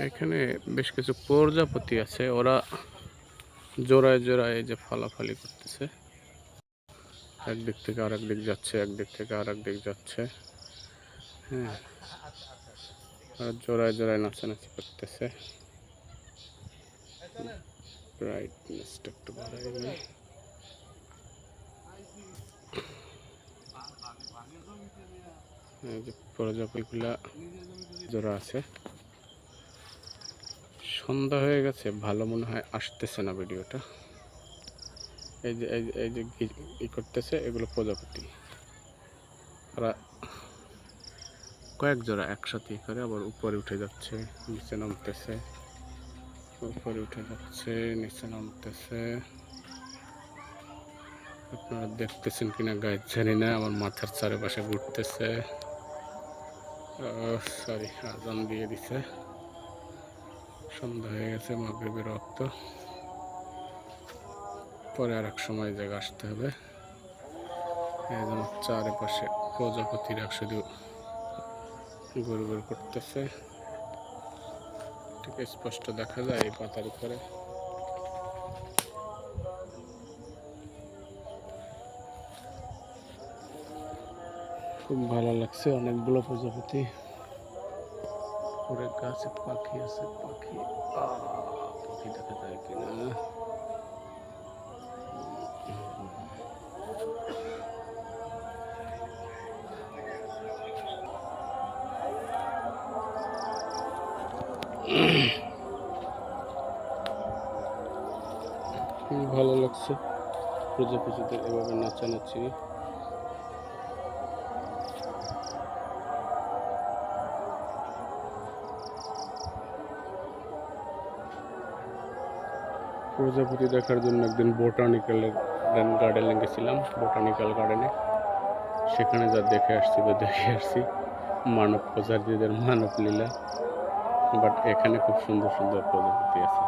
এখানে বেশ কিছু প্রজাপতি আছে, ওরা জোড়ায় জোড়ায় এই যে ফলাফলি করতেছে, একদিক থেকে আরেক দিক যাচ্ছে, একদিক থেকে আরেক দিক যাচ্ছে। হ্যাঁ, জোড়ায় জোড়ায় নাচানাচি করতেছে। ব্রাইটনেসটা একটু বাড়াই দিই। এই যে প্রজাপতিগুলা জোড়া আছে। সন্ধ্যা হয়ে গেছে, ভালো মনে হয় আসতেছে না ভিডিওটা। এই যে এই যে ই করতেছে, এগুলো প্রজাপতি। ওরা কয়েক জোড়া একসাথে করে আবার উপরে উঠে যাচ্ছে, নিচে নামতেছে, উপরে উঠে যাচ্ছে, নিচে নামতেছে। আপনারা দেখতেছেন কিনা গায়ে জানি না, আমার মাথার চারিপাশে ঘুরতেছে। সরি, আজান দিয়ে দিছে, সন্ধ্যা হয়ে গেছে, মাগরিবের রক্ত। পরে আর এক সময় জায়গা আসতে হবে। একদম চারিপাশে প্রজাপতিরা শুধু ঘুর ঘুর করতেছে, ঠিক স্পষ্ট দেখা যায় এই পাতার উপরে। খুব ভালো লাগছে, অনেকগুলো প্রজাপতি। উপরে গাছে পাখি আছে, পাখি পাখি দেখা যায় কিনা। ভালো লাগছে প্রজাপতিদের এভাবে নাচানাচি। প্রজাপতি দেখার জন্য একদিন বোটানিক্যাল গার্ডেনে গেছিলাম, বোটানিক্যাল গার্ডেনে। সেখানে যা দেখে আসছি মানব প্রজাতিদের মানব লীলা। বাট এখানে খুব সুন্দর সুন্দর প্রজাপতি আছে।